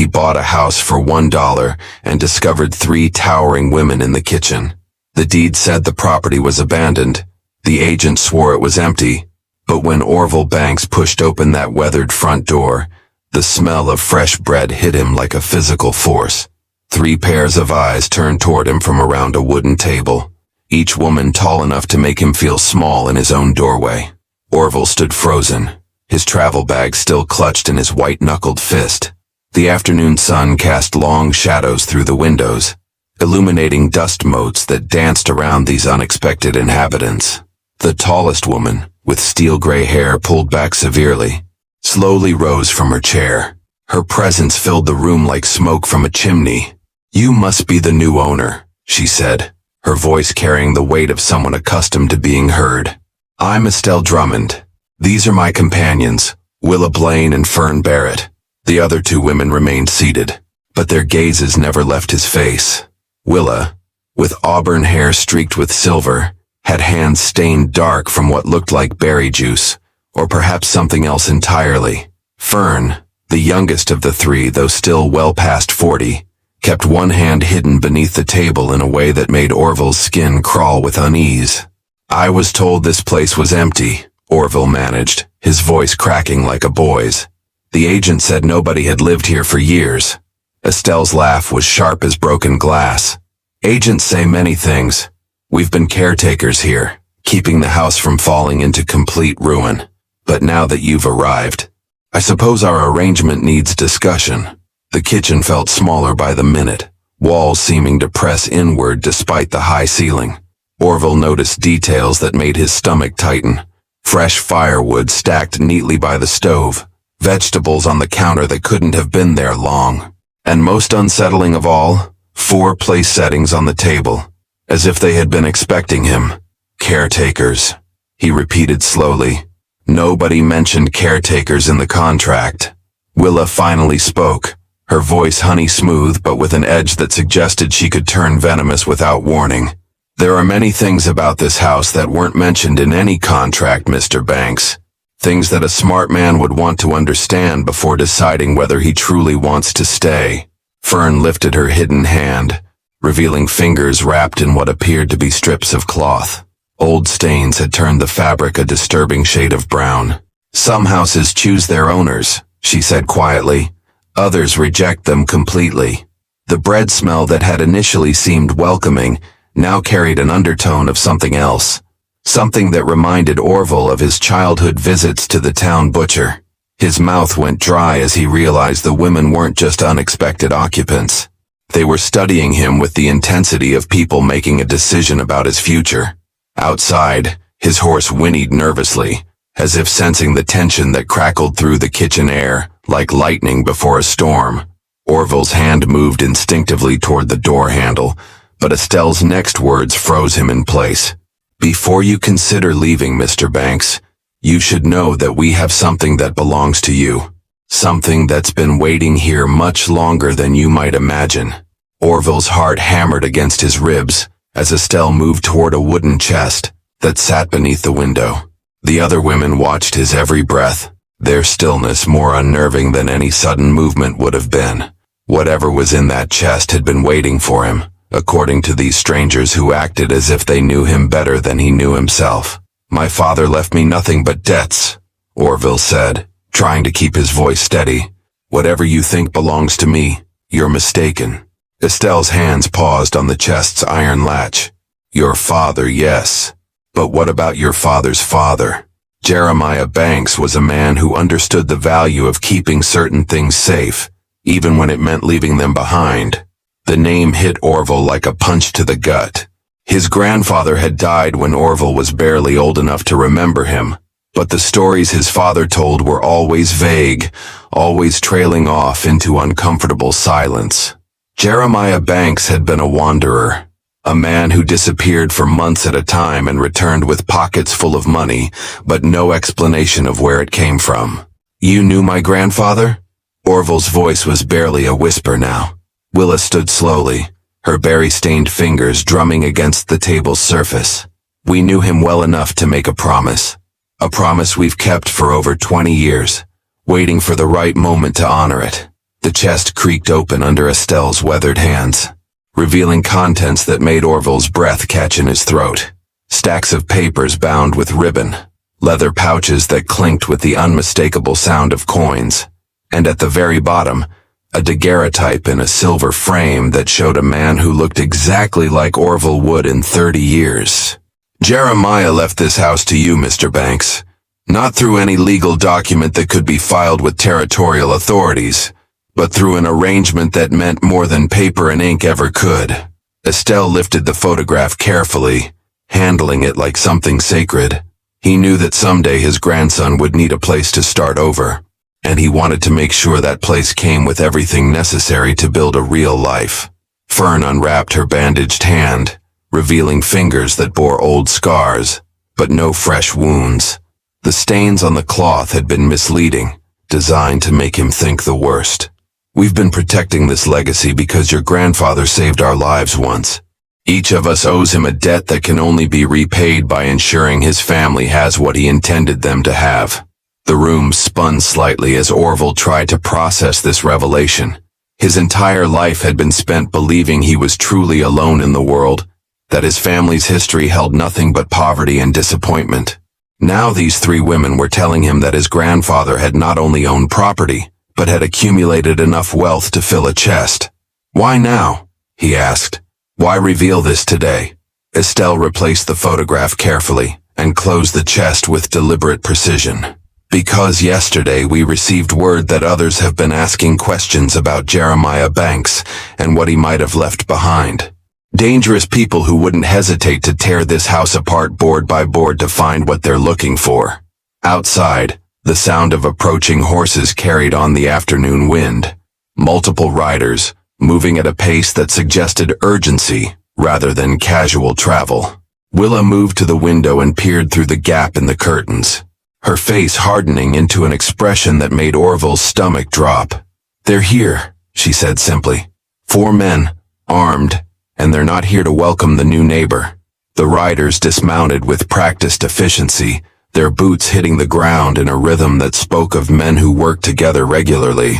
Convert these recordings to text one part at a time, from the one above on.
he bought a house for $1 and discovered 3 towering women in the kitchen. The deed said the property was abandoned. The agent swore it was empty. But when Orville Banks pushed open that weathered front door, the smell of fresh bread hit him like a physical force. 3 pairs of eyes turned toward him from around a wooden table, each woman tall enough to make him feel small in his own doorway. Orville stood frozen, his travel bag still clutched in his white-knuckled fist. The afternoon sun cast long shadows through the windows, illuminating dust motes that danced around these unexpected inhabitants. The tallest woman, with steel-gray hair pulled back severely, slowly rose from her chair. Her presence filled the room like smoke from a chimney. "You must be the new owner," she said, her voice carrying the weight of someone accustomed to being heard. "I'm Estelle Drummond. These are my companions, Willa Blaine and Fern Barrett." The other 2 women remained seated, but their gazes never left his face. Willa, with auburn hair streaked with silver, had hands stained dark from what looked like berry juice, or perhaps something else entirely. Fern, the youngest of the 3, though still well past 40, kept one hand hidden beneath the table in a way that made Orville's skin crawl with unease. "I was told this place was empty," Orville managed, his voice cracking like a boy's. "The agent said nobody had lived here for years." Estelle's laugh was sharp as broken glass. "Agents say many things. We've been caretakers here, keeping the house from falling into complete ruin. But now that you've arrived, I suppose our arrangement needs discussion." The kitchen felt smaller by the minute, walls seeming to press inward despite the high ceiling. Orville noticed details that made his stomach tighten. Fresh firewood stacked neatly by the stove, vegetables on the counter that couldn't have been there long. And most unsettling of all, 4 place settings on the table, as if they had been expecting him. "Caretakers," he repeated slowly. Nobody mentioned caretakers in the contract. Willa finally spoke, her voice honey-smooth but with an edge that suggested she could turn venomous without warning. "There are many things about this house that weren't mentioned in any contract, Mr. Banks. Things that a smart man would want to understand before deciding whether he truly wants to stay." Fern lifted her hidden hand, revealing fingers wrapped in what appeared to be strips of cloth. Old stains had turned the fabric a disturbing shade of brown. "Some houses choose their owners," she said quietly. "Others reject them completely." The bread smell that had initially seemed welcoming now carried an undertone of something else. Something that reminded Orville of his childhood visits to the town butcher. His mouth went dry as he realized the women weren't just unexpected occupants. They were studying him with the intensity of people making a decision about his future. Outside, his horse whinnied nervously, as if sensing the tension that crackled through the kitchen air, like lightning before a storm. Orville's hand moved instinctively toward the door handle, but Estelle's next words froze him in place. "Before you consider leaving, Mr. Banks, you should know that we have something that belongs to you. Something that's been waiting here much longer than you might imagine." Orville's heart hammered against his ribs as Estelle moved toward a wooden chest that sat beneath the window. The other women watched his every breath, their stillness more unnerving than any sudden movement would have been. Whatever was in that chest had been waiting for him, according to these strangers who acted as if they knew him better than he knew himself. "My father left me nothing but debts," Orville said, trying to keep his voice steady. "Whatever you think belongs to me, you're mistaken." Estelle's hands paused on the chest's iron latch. "Your father, yes. But what about your father's father?" Jeremiah Banks was a man who understood the value of keeping certain things safe, even when it meant leaving them behind. The name hit Orville like a punch to the gut. His grandfather had died when Orville was barely old enough to remember him, but the stories his father told were always vague, always trailing off into uncomfortable silence. Jeremiah Banks had been a wanderer, a man who disappeared for months at a time and returned with pockets full of money, but no explanation of where it came from. "You knew my grandfather?" Orville's voice was barely a whisper now. Willa stood slowly, her berry-stained fingers drumming against the table's surface. "We knew him well enough to make a promise. A promise we've kept for over 20 years, waiting for the right moment to honor it." The chest creaked open under Estelle's weathered hands, revealing contents that made Orville's breath catch in his throat. Stacks of papers bound with ribbon, leather pouches that clinked with the unmistakable sound of coins, and at the very bottom, a daguerreotype in a silver frame that showed a man who looked exactly like Orville would in 30 years. Jeremiah left this house to you, Mr. Banks. Not through any legal document that could be filed with territorial authorities, but through an arrangement that meant more than paper and ink ever could. Estelle lifted the photograph carefully, handling it like something sacred. He knew that someday his grandson would need a place to start over, and he wanted to make sure that place came with everything necessary to build a real life. Fern unwrapped her bandaged hand, revealing fingers that bore old scars, but no fresh wounds. The stains on the cloth had been misleading, designed to make him think the worst. We've been protecting this legacy because your grandfather saved our lives once. Each of us owes him a debt that can only be repaid by ensuring his family has what he intended them to have. The room spun slightly as Orville tried to process this revelation. His entire life had been spent believing he was truly alone in the world, that his family's history held nothing but poverty and disappointment. Now these three women were telling him that his grandfather had not only owned property, but had accumulated enough wealth to fill a chest. Why now? He asked. Why reveal this today? Estelle replaced the photograph carefully and closed the chest with deliberate precision. Because yesterday we received word that others have been asking questions about Jeremiah Banks and what he might have left behind. Dangerous people who wouldn't hesitate to tear this house apart board by board to find what they're looking for. Outside, the sound of approaching horses carried on the afternoon wind. Multiple riders, moving at a pace that suggested urgency rather than casual travel. Willa moved to the window and peered through the gap in the curtains, her face hardening into an expression that made Orville's stomach drop. They're here, she said simply. 4 men, armed, and they're not here to welcome the new neighbor. The riders dismounted with practiced efficiency, their boots hitting the ground in a rhythm that spoke of men who worked together regularly.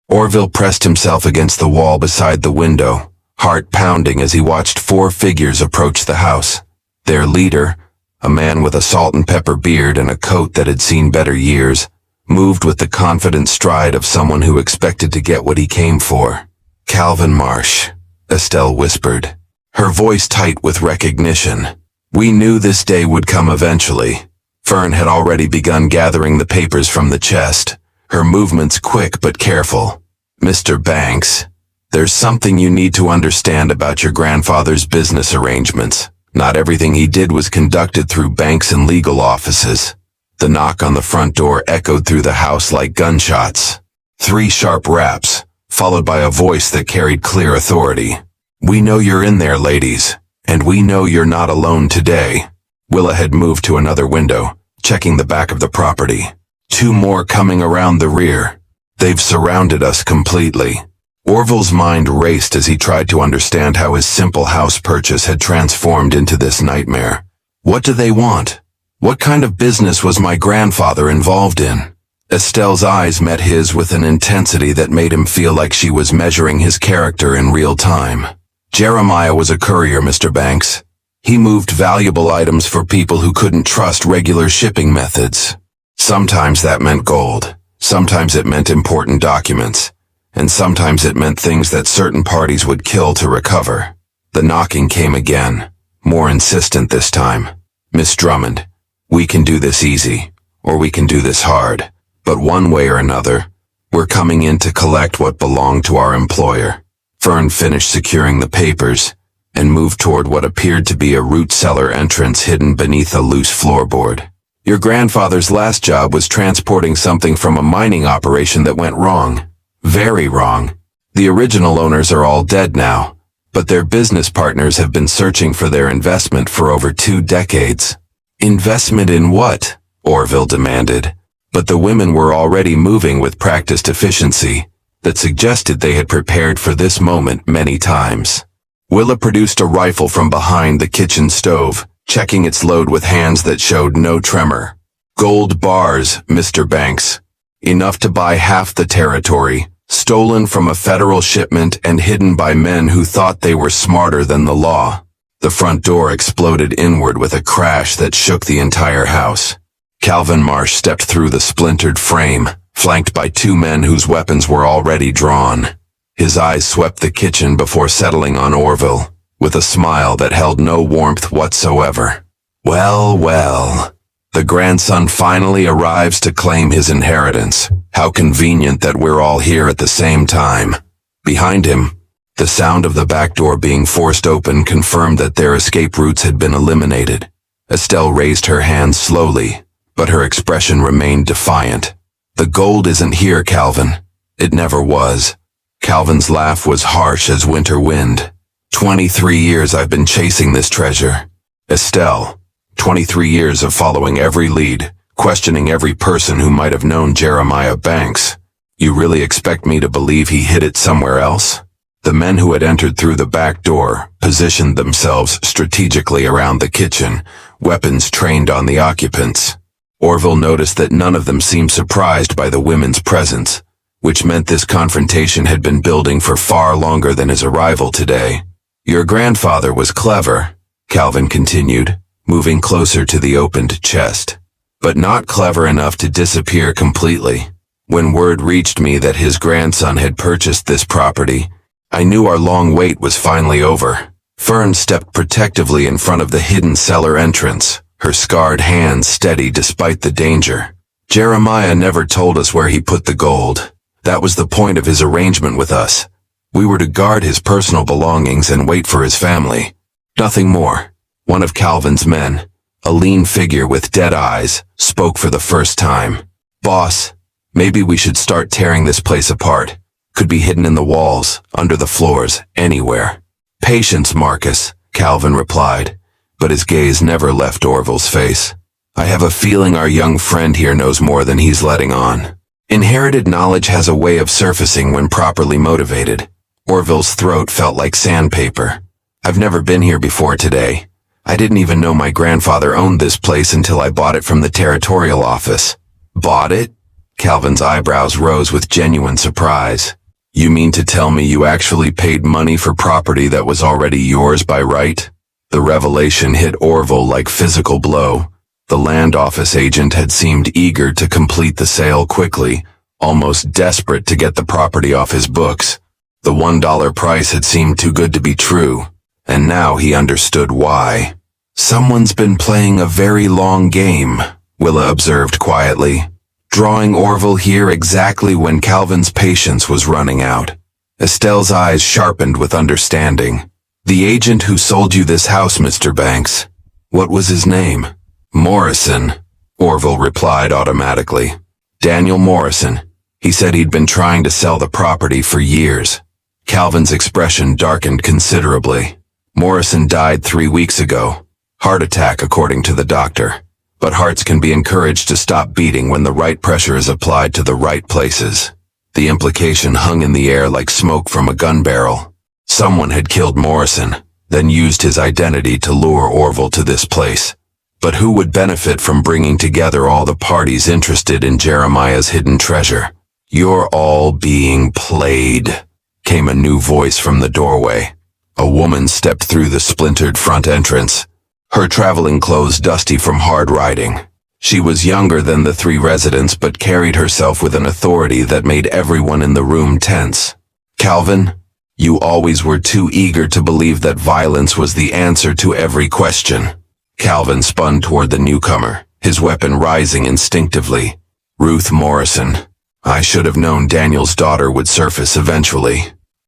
Orville pressed himself against the wall beside the window, heart pounding as he watched 4 figures approach the house. Their leader, a man with a salt and pepper beard and a coat that had seen better years, moved with the confident stride of someone who expected to get what he came for. Calvin Marsh, Estelle whispered, her voice tight with recognition. We knew this day would come eventually. Fern had already begun gathering the papers from the chest, her movements quick but careful. Mr. Banks, there's something you need to understand about your grandfather's business arrangements. Not everything he did was conducted through banks and legal offices. The knock on the front door echoed through the house like gunshots. 3 sharp raps, followed by a voice that carried clear authority. We know you're in there, ladies, and we know you're not alone today. Willa had moved to another window, checking the back of the property. 2 more coming around the rear. They've surrounded us completely. Orville's mind raced as he tried to understand how his simple house purchase had transformed into this nightmare. What do they want? What kind of business was my grandfather involved in? Estelle's eyes met his with an intensity that made him feel like she was measuring his character in real time. Jeremiah was a courier, Mr. Banks. He moved valuable items for people who couldn't trust regular shipping methods. Sometimes that meant gold, sometimes it meant important documents, and sometimes it meant things that certain parties would kill to recover. The knocking came again, more insistent this time. Miss Drummond, we can do this easy, or we can do this hard, but one way or another, we're coming in to collect what belonged to our employer. Fern finished securing the papers and moved toward what appeared to be a root cellar entrance hidden beneath a loose floorboard. Your grandfather's last job was transporting something from a mining operation that went wrong. Very wrong. The original owners are all dead now, but their business partners have been searching for their investment for over 2 decades. Investment in what? Orville demanded. But the women were already moving with practiced efficiency that suggested they had prepared for this moment many times. Willa produced a rifle from behind the kitchen stove, checking its load with hands that showed no tremor. Gold bars, Mr. Banks. Enough to buy half the territory, stolen from a federal shipment and hidden by men who thought they were smarter than the law. The front door exploded inward with a crash that shook the entire house. Calvin Marsh stepped through the splintered frame, flanked by two men whose weapons were already drawn. His eyes swept the kitchen before settling on Orville, with a smile that held no warmth whatsoever. Well, well. The grandson finally arrives to claim his inheritance. How convenient that we're all here at the same time. Behind him, the sound of the back door being forced open confirmed that their escape routes had been eliminated. Estelle raised her hand slowly, but her expression remained defiant. The gold isn't here, Calvin. It never was. Calvin's laugh was harsh as winter wind. 23 years I've been chasing this treasure. Estelle, 23 years of following every lead, questioning every person who might have known Jeremiah Banks. You really expect me to believe he hid it somewhere else? The men who had entered through the back door positioned themselves strategically around the kitchen, weapons trained on the occupants. Orville noticed that none of them seemed surprised by the women's presence, which meant this confrontation had been building for far longer than his arrival today. Your grandfather was clever, Calvin continued, moving closer to the opened chest, but not clever enough to disappear completely. When word reached me that his grandson had purchased this property, I knew our long wait was finally over. Fern stepped protectively in front of the hidden cellar entrance, her scarred hands steady despite the danger. Jeremiah never told us where he put the gold. That was the point of his arrangement with us. We were to guard his personal belongings and wait for his family. Nothing more. One of Calvin's men, a lean figure with dead eyes, spoke for the first time. Boss, maybe we should start tearing this place apart. Could be hidden in the walls, under the floors, anywhere. Patience, Marcus, Calvin replied, but his gaze never left Orville's face. I have a feeling our young friend here knows more than he's letting on. Inherited knowledge has a way of surfacing when properly motivated. Orville's throat felt like sandpaper. I've never been here before today. I didn't even know my grandfather owned this place until I bought it from the territorial office. Bought it? Calvin's eyebrows rose with genuine surprise. You mean to tell me you actually paid money for property that was already yours by right? The revelation hit Orville like physical blow. The land office agent had seemed eager to complete the sale quickly, almost desperate to get the property off his books. The $1 price had seemed too good to be true, and now he understood why. Someone's been playing a very long game, Willa observed quietly, drawing Orville here exactly when Calvin's patience was running out. Estelle's eyes sharpened with understanding. The agent who sold you this house, Mr. Banks. What was his name? Morrison, Orville replied automatically. Daniel Morrison. He said he'd been trying to sell the property for years. Calvin's expression darkened considerably. Morrison died 3 weeks ago. Heart attack, according to the doctor. But hearts can be encouraged to stop beating when the right pressure is applied to the right places. The implication hung in the air like smoke from a gun barrel. Someone had killed Morrison, then used his identity to lure Orville to this place. But who would benefit from bringing together all the parties interested in Jeremiah's hidden treasure? You're all being played, came a new voice from the doorway. A woman stepped through the splintered front entrance, her traveling clothes dusty from hard riding. She was younger than the three residents but carried herself with an authority that made everyone in the room tense. Calvin, you always were too eager to believe that violence was the answer to every question. Calvin spun toward the newcomer, his weapon rising instinctively. Ruth Morrison. I should have known Daniel's daughter would surface eventually.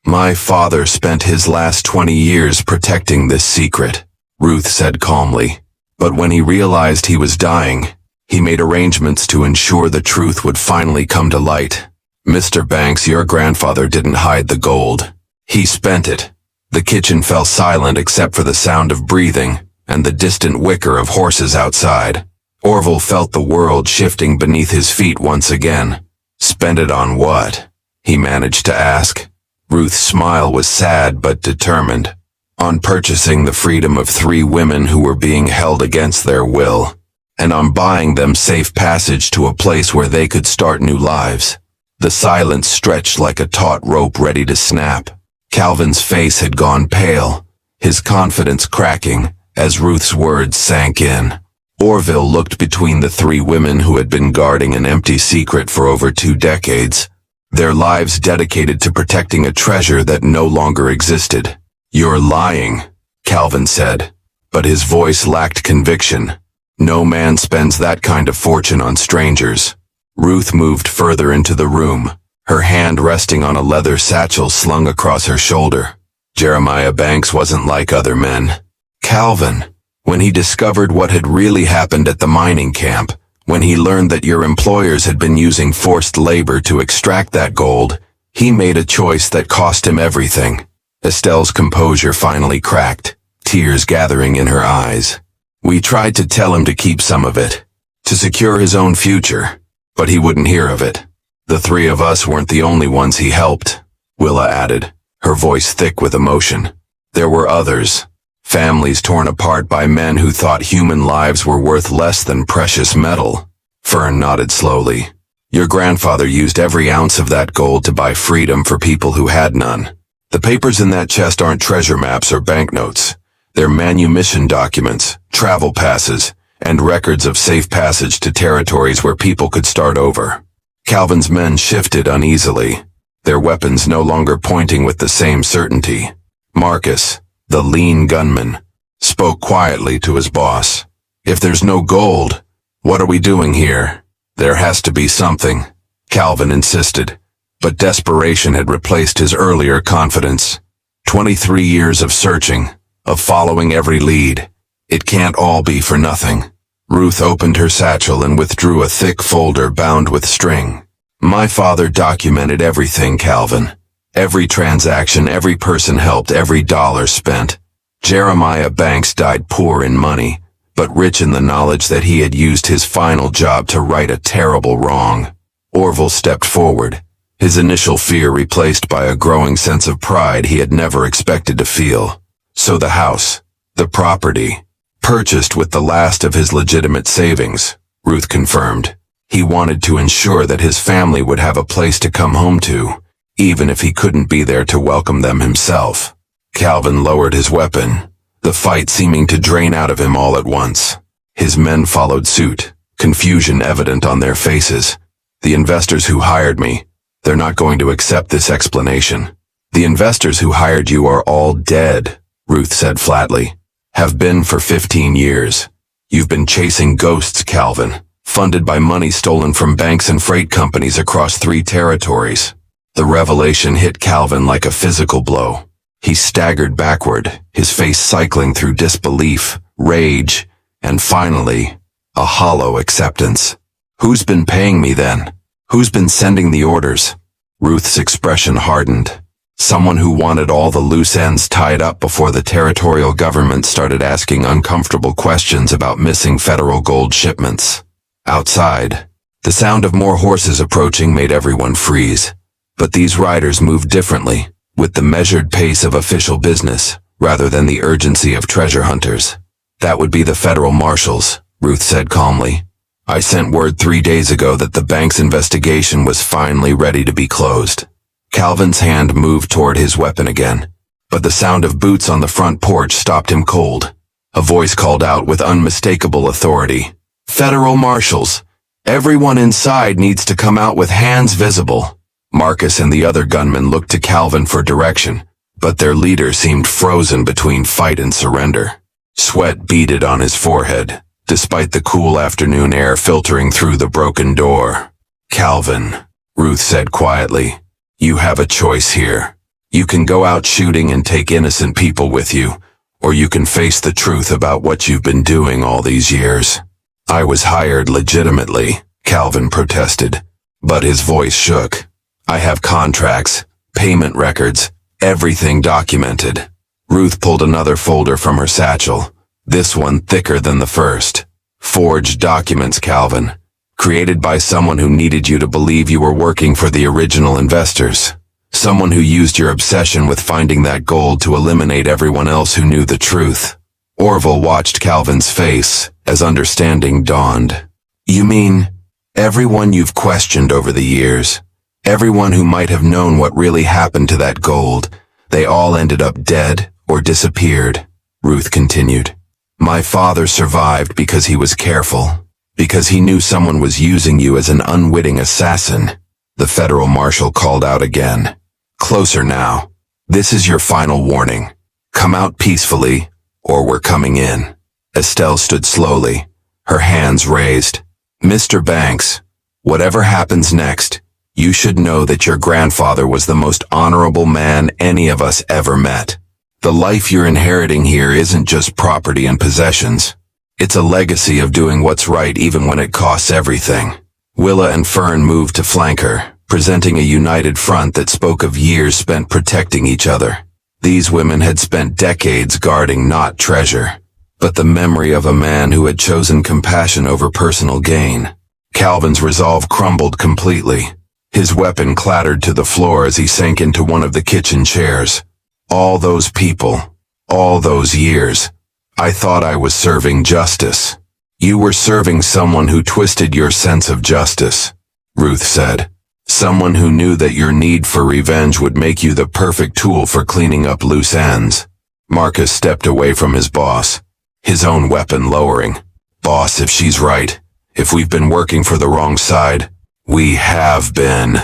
My father spent his last 20 years protecting this secret, Ruth said calmly. But when he realized he was dying, he made arrangements to ensure the truth would finally come to light. Mr. Banks, your grandfather didn't hide the gold. He spent it. The kitchen fell silent except for the sound of breathing and the distant whicker of horses outside. Orville felt the world shifting beneath his feet once again. Spend it on what? He managed to ask. Ruth's smile was sad but determined. On purchasing the freedom of 3 women who were being held against their will, and on buying them safe passage to a place where they could start new lives. The silence stretched like a taut rope ready to snap. Calvin's face had gone pale, his confidence cracking as Ruth's words sank in. Orville looked between the three women who had been guarding an empty secret for over 2 decades, their lives dedicated to protecting a treasure that no longer existed. "You're lying," Calvin said, but his voice lacked conviction. "No man spends that kind of fortune on strangers." Ruth moved further into the room, her hand resting on a leather satchel slung across her shoulder. Jeremiah Banks wasn't like other men. Calvin, when he discovered what had really happened at the mining camp, when he learned that your employers had been using forced labor to extract that gold, he made a choice that cost him everything. Estelle's composure finally cracked, tears gathering in her eyes. "We tried to tell him to keep some of it, to secure his own future, but he wouldn't hear of it. The 3 of us weren't the only ones he helped," Willa added, her voice thick with emotion. "There were others. Families torn apart by men who thought human lives were worth less than precious metal." Fern nodded slowly. "Your grandfather used every ounce of that gold to buy freedom for people who had none. The papers in that chest aren't treasure maps or banknotes. They're manumission documents, travel passes, and records of safe passage to territories where people could start over." Calvin's men shifted uneasily, their weapons no longer pointing with the same certainty. Marcus, the lean gunman, spoke quietly to his boss. "If there's no gold, what are we doing here?" "There has to be something," Calvin insisted, but desperation had replaced his earlier confidence. 23 years of searching, of following every lead. It can't all be for nothing. Ruth opened her satchel and withdrew a thick folder bound with string. "My father documented everything, Calvin. Every transaction, every person helped, every dollar spent. Jeremiah Banks died poor in money, but rich in the knowledge that he had used his final job to right a terrible wrong." Orville stepped forward, his initial fear replaced by a growing sense of pride he had never expected to feel. "So the house, the property, purchased with the last of his legitimate savings," Ruth confirmed. "He wanted to ensure that his family would have a place to come home to, even if he couldn't be there to welcome them himself." Calvin lowered his weapon, the fight seeming to drain out of him all at once. His men followed suit, confusion evident on their faces. "The investors who hired me, they're not going to accept this explanation." "The investors who hired you are all dead," Ruth said flatly. "Have been for 15 years. You've been chasing ghosts, Calvin, funded by money stolen from banks and freight companies across 3 territories." The revelation hit Calvin like a physical blow. He staggered backward, his face cycling through disbelief, rage, and finally, a hollow acceptance. "Who's been paying me then? Who's been sending the orders?" Ruth's expression hardened. Someone who wanted all the loose ends tied up before the territorial government started asking uncomfortable questions about missing federal gold shipments. Outside, the sound of more horses approaching made everyone freeze. But these riders moved differently, with the measured pace of official business, rather than the urgency of treasure hunters. "That would be the federal marshals," Ruth said calmly. "I sent word 3 days ago that the bank's investigation was finally ready to be closed." Calvin's hand moved toward his weapon again, but the sound of boots on the front porch stopped him cold. A voice called out with unmistakable authority. "Federal marshals! Everyone inside needs to come out with hands visible." Marcus and the other gunmen looked to Calvin for direction, but their leader seemed frozen between fight and surrender. Sweat beaded on his forehead, despite the cool afternoon air filtering through the broken door. "Calvin," Ruth said quietly, "you have a choice here. You can go out shooting and take innocent people with you, or you can face the truth about what you've been doing all these years." "I was hired legitimately," Calvin protested, but his voice shook. "I have contracts, payment records, everything documented." Ruth pulled another folder from her satchel, this one thicker than the first. "Forged documents, Calvin, created by someone who needed you to believe you were working for the original investors. Someone who used your obsession with finding that gold to eliminate everyone else who knew the truth." Orville watched Calvin's face as understanding dawned. "You mean everyone you've questioned over the years? Everyone who might have known what really happened to that gold, they all ended up dead or disappeared, Ruth continued. My father survived because he was careful, because he knew someone was using you as an unwitting assassin. The federal marshal called out again. Closer now. This is your final warning. Come out peacefully, or we're coming in. Estelle stood slowly, her hands raised. Mr. Banks, whatever happens next, you should know that your grandfather was the most honorable man any of us ever met. The life you're inheriting here isn't just property and possessions. It's a legacy of doing what's right even when it costs everything. Willa and Fern moved to flank her, presenting a united front that spoke of years spent protecting each other. These women had spent decades guarding not treasure, but the memory of a man who had chosen compassion over personal gain. Calvin's resolve crumbled completely. His weapon clattered to the floor as he sank into one of the kitchen chairs. All those people, all those years, I thought I was serving justice. You were serving someone who twisted your sense of justice, Ruth said. Someone who knew that your need for revenge would make you the perfect tool for cleaning up loose ends. Marcus stepped away from his boss, his own weapon lowering. Boss, if she's right, if we've been working for the wrong side, we have been,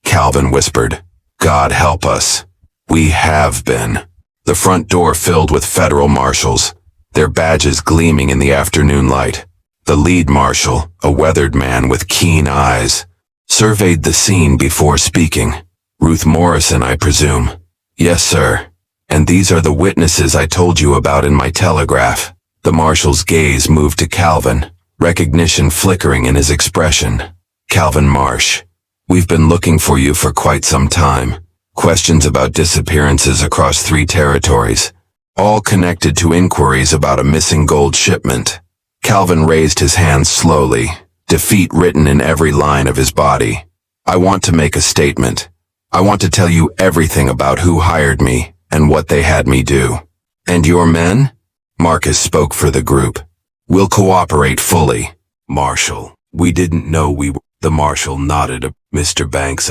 Calvin whispered. God help us. We have been. The front door filled with federal marshals, their badges gleaming in the afternoon light. The lead marshal, a weathered man with keen eyes, surveyed the scene before speaking. Ruth Morrison, I presume. Yes, sir. And these are the witnesses I told you about in my telegraph. The marshal's gaze moved to Calvin, recognition flickering in his expression. Calvin Marsh, we've been looking for you for quite some time. Questions about disappearances across 3 territories, all connected to inquiries about a missing gold shipment. Calvin raised his hands slowly, defeat written in every line of his body. I want to make a statement. I want to tell you everything about who hired me and what they had me do. And your men? Marcus spoke for the group. We'll cooperate fully. Marshal, we didn't know we were. The marshal nodded. Mr. Banks,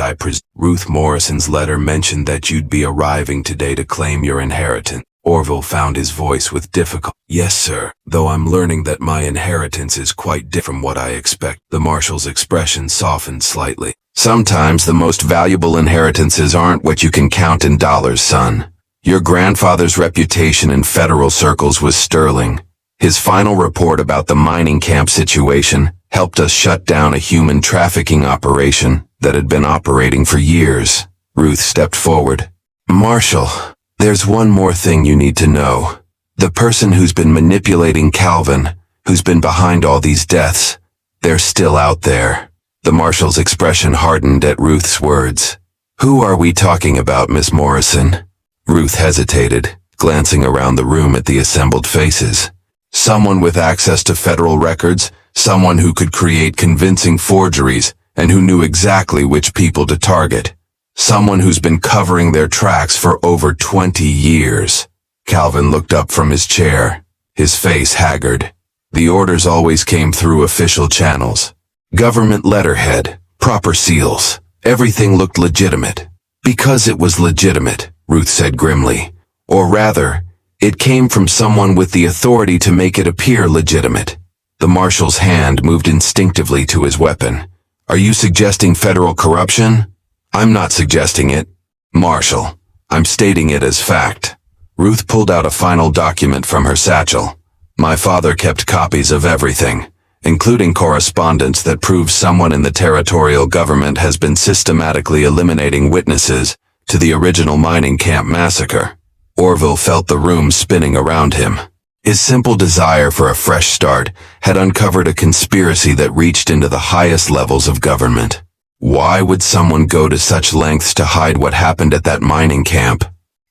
Ruth Morrison's letter mentioned that you'd be arriving today to claim your inheritance. Orville found his voice with difficulty. Yes, sir, though I'm learning that my inheritance is quite different from what I expect. The marshal's expression softened slightly. Sometimes the most valuable inheritances aren't what you can count in dollars, son. Your grandfather's reputation in federal circles was sterling. His final report about the mining camp situation helped us shut down a human trafficking operation that had been operating for years. Ruth stepped forward. Marshal, there's one more thing you need to know. The person who's been manipulating Calvin, who's been behind all these deaths, they're still out there. The marshal's expression hardened at Ruth's words. Who are we talking about, Miss Morrison? Ruth hesitated, glancing around the room at the assembled faces. Someone with access to federal records, someone who could create convincing forgeries and who knew exactly which people to target. Someone who's been covering their tracks for over 20 years. Calvin looked up from his chair, his face haggard. The orders always came through official channels. Government letterhead, proper seals. Everything looked legitimate. Because it was legitimate, Ruth said grimly. Or rather, it came from someone with the authority to make it appear legitimate. The marshal's hand moved instinctively to his weapon. Are you suggesting federal corruption? I'm not suggesting it. Marshal, I'm stating it as fact. Ruth pulled out a final document from her satchel. My father kept copies of everything, including correspondence that proves someone in the territorial government has been systematically eliminating witnesses to the original mining camp massacre. Orville felt the room spinning around him. His simple desire for a fresh start had uncovered a conspiracy that reached into the highest levels of government. Why would someone go to such lengths to hide what happened at that mining camp?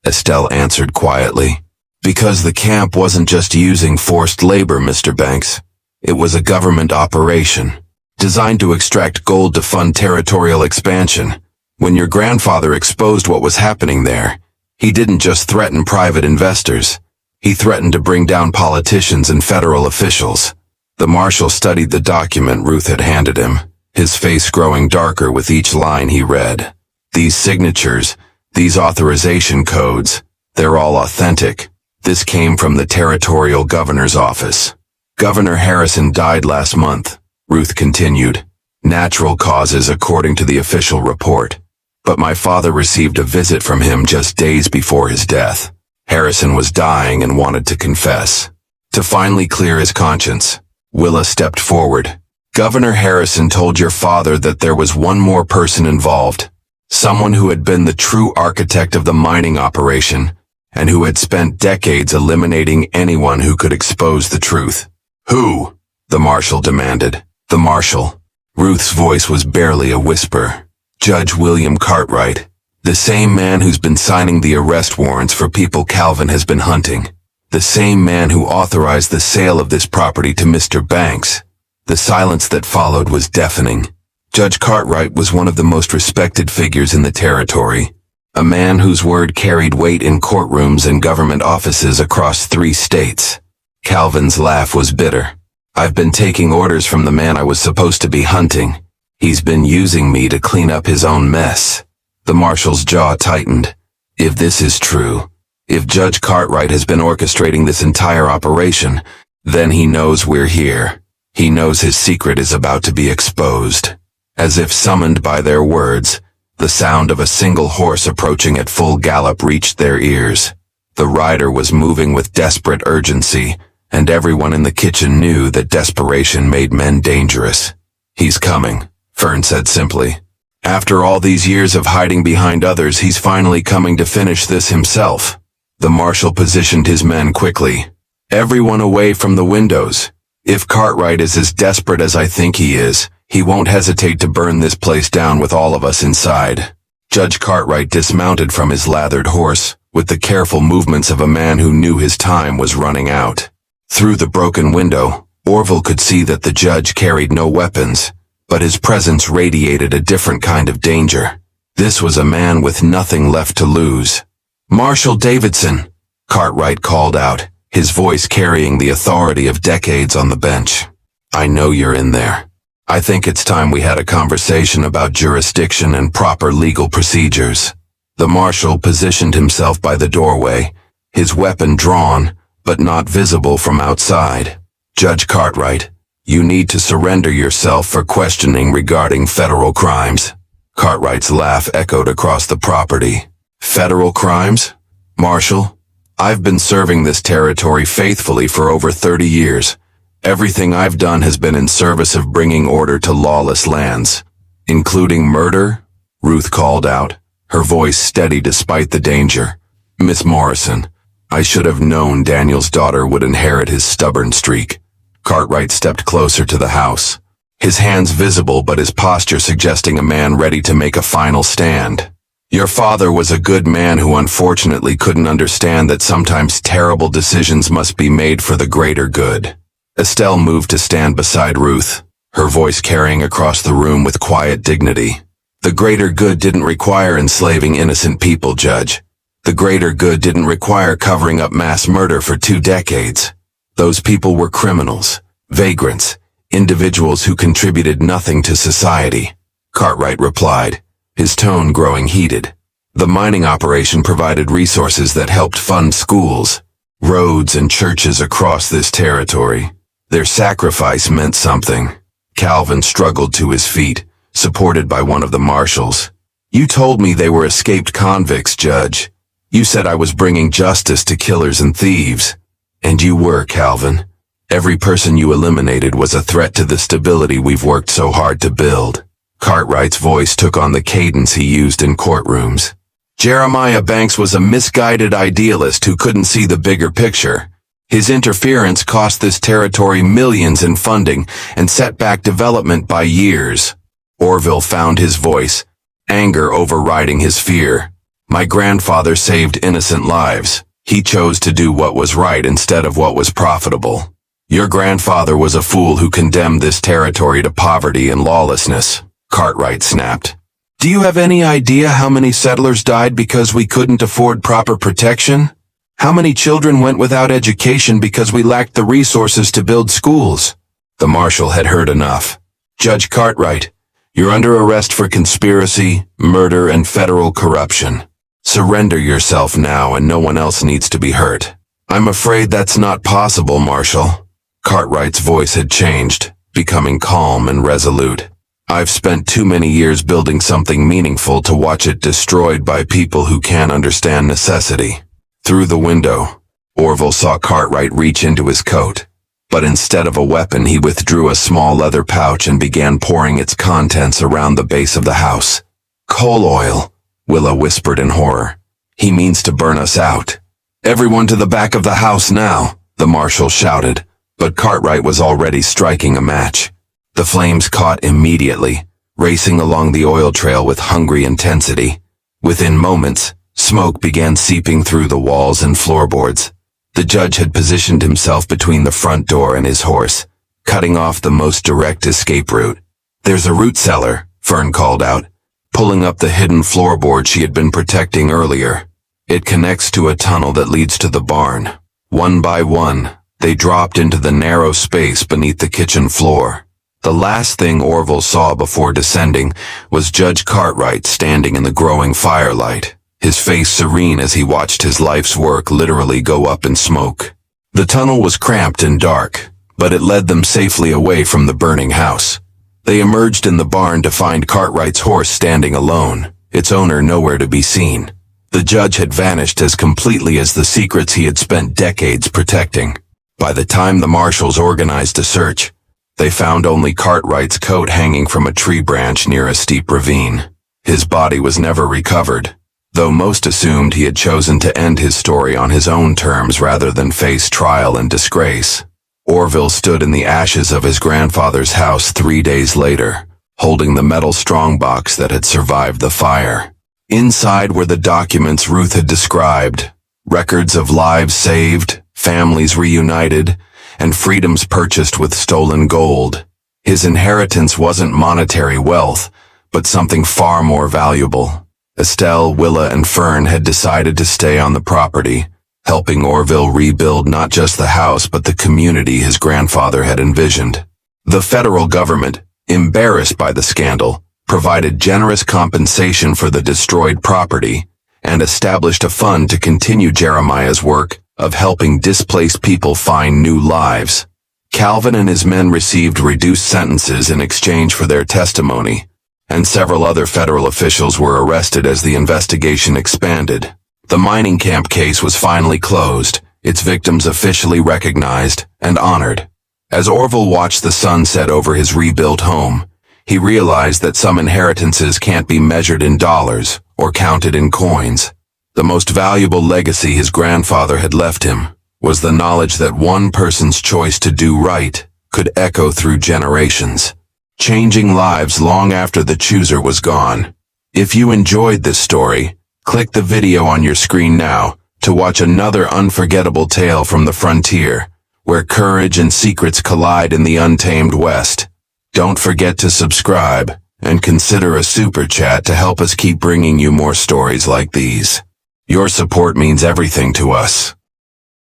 Estelle answered quietly. Because the camp wasn't just using forced labor, Mr. Banks. It was a government operation, designed to extract gold to fund territorial expansion. When your grandfather exposed what was happening there, he didn't just threaten private investors. He threatened to bring down politicians and federal officials. The marshal studied the document Ruth had handed him, his face growing darker with each line he read. These signatures, these authorization codes, they're all authentic. This came from the territorial governor's office. Governor Harrison died last month, Ruth continued. Natural causes according to the official report. But my father received a visit from him just days before his death. Harrison was dying and wanted to confess. To finally clear his conscience, Willa stepped forward. Governor Harrison told your father that there was one more person involved. Someone who had been the true architect of the mining operation, and who had spent decades eliminating anyone who could expose the truth. Who? The marshal demanded. The marshal. Ruth's voice was barely a whisper. Judge William Cartwright, the same man who's been signing the arrest warrants for people Calvin has been hunting. The same man who authorized the sale of this property to Mr. Banks. The silence that followed was deafening. Judge Cartwright was one of the most respected figures in the territory. A man whose word carried weight in courtrooms and government offices across 3 states. Calvin's laugh was bitter. I've been taking orders from the man I was supposed to be hunting. He's been using me to clean up his own mess. The marshal's jaw tightened. If this is true, if Judge Cartwright has been orchestrating this entire operation, then he knows we're here. He knows his secret is about to be exposed. As if summoned by their words, the sound of a single horse approaching at full gallop reached their ears. The rider was moving with desperate urgency, and everyone in the kitchen knew that desperation made men dangerous. He's coming, Fern said simply. After all these years of hiding behind others, he's finally coming to finish this himself. The marshal positioned his men quickly. Everyone away from the windows. If Cartwright is as desperate as I think he is, he won't hesitate to burn this place down with all of us inside. Judge Cartwright dismounted from his lathered horse, with the careful movements of a man who knew his time was running out. Through the broken window, Orville could see that the judge carried no weapons, but his presence radiated a different kind of danger. This was a man with nothing left to lose. Marshal Davidson, Cartwright called out, his voice carrying the authority of decades on the bench. I know you're in there. I think it's time we had a conversation about jurisdiction and proper legal procedures. The marshal positioned himself by the doorway, his weapon drawn, but not visible from outside. Judge Cartwright, you need to surrender yourself for questioning regarding federal crimes. Cartwright's laugh echoed across the property. Federal crimes? Marshal, I've been serving this territory faithfully for over 30 years. Everything I've done has been in service of bringing order to lawless lands. Including murder? Ruth called out, her voice steady despite the danger. Miss Morrison, I should have known Daniel's daughter would inherit his stubborn streak. Cartwright stepped closer to the house, his hands visible but his posture suggesting a man ready to make a final stand. Your father was a good man who unfortunately couldn't understand that sometimes terrible decisions must be made for the greater good. Estelle moved to stand beside Ruth, her voice carrying across the room with quiet dignity. The greater good didn't require enslaving innocent people, Judge. The greater good didn't require covering up mass murder for 2 decades. Those people were criminals, vagrants, individuals who contributed nothing to society. Cartwright replied, his tone growing heated. The mining operation provided resources that helped fund schools, roads, and churches across this territory. Their sacrifice meant something. Calvin struggled to his feet, supported by one of the marshals. You told me they were escaped convicts, Judge. You said I was bringing justice to killers and thieves. And you were, Calvin. Every person you eliminated was a threat to the stability we've worked so hard to build. Cartwright's voice took on the cadence he used in courtrooms. Jeremiah Banks was a misguided idealist who couldn't see the bigger picture. His interference cost this territory millions in funding and set back development by years. Orville found his voice, anger overriding his fear. My grandfather saved innocent lives. He chose to do what was right instead of what was profitable. Your grandfather was a fool who condemned this territory to poverty and lawlessness, Cartwright snapped. Do you have any idea how many settlers died because we couldn't afford proper protection? How many children went without education because we lacked the resources to build schools? The marshal had heard enough. Judge Cartwright, You're under arrest for conspiracy, murder, and federal corruption. Surrender yourself now and no one else needs to be hurt." "I'm afraid that's not possible, Marshal." Cartwright's voice had changed, becoming calm and resolute. "I've spent too many years building something meaningful to watch it destroyed by people who can't understand necessity." Through the window, Orville saw Cartwright reach into his coat. But instead of a weapon, he withdrew a small leather pouch and began pouring its contents around the base of the house. "Coal oil," Willa whispered in horror. "He means to burn us out." "Everyone to the back of the house now," the marshal shouted, but Cartwright was already striking a match. The flames caught immediately, racing along the oil trail with hungry intensity. Within moments, smoke began seeping through the walls and floorboards. The judge had positioned himself between the front door and his horse, cutting off the most direct escape route. "There's a root cellar," Fern called out, pulling up the hidden floorboard she had been protecting earlier. "It connects to a tunnel that leads to the barn." One by one, they dropped into the narrow space beneath the kitchen floor. The last thing Orville saw before descending was Judge Cartwright standing in the growing firelight, his face serene as he watched his life's work literally go up in smoke. The tunnel was cramped and dark, but it led them safely away from the burning house. They emerged in the barn to find Cartwright's horse standing alone, its owner nowhere to be seen. The judge had vanished as completely as the secrets he had spent decades protecting. By the time the marshals organized a search, they found only Cartwright's coat hanging from a tree branch near a steep ravine. His body was never recovered, though most assumed he had chosen to end his story on his own terms rather than face trial and disgrace. Orville stood in the ashes of his grandfather's house 3 days later, holding the metal strongbox that had survived the fire. Inside were the documents Ruth had described, records of lives saved, families reunited, and freedoms purchased with stolen gold. His inheritance wasn't monetary wealth, but something far more valuable. Estelle, Willa, and Fern had decided to stay on the property, helping Orville rebuild not just the house but the community his grandfather had envisioned. The federal government, embarrassed by the scandal, provided generous compensation for the destroyed property and established a fund to continue Jeremiah's work of helping displaced people find new lives. Calvin and his men received reduced sentences in exchange for their testimony, and several other federal officials were arrested as the investigation expanded. The mining camp case was finally closed, its victims officially recognized and honored. As Orville watched the sun set over his rebuilt home, he realized that some inheritances can't be measured in dollars or counted in coins. The most valuable legacy his grandfather had left him was the knowledge that one person's choice to do right could echo through generations, changing lives long after the chooser was gone. If you enjoyed this story, click the video on your screen now to watch another unforgettable tale from the frontier, where courage and secrets collide in the untamed West. Don't forget to subscribe and consider a super chat to help us keep bringing you more stories like these. Your support means everything to us.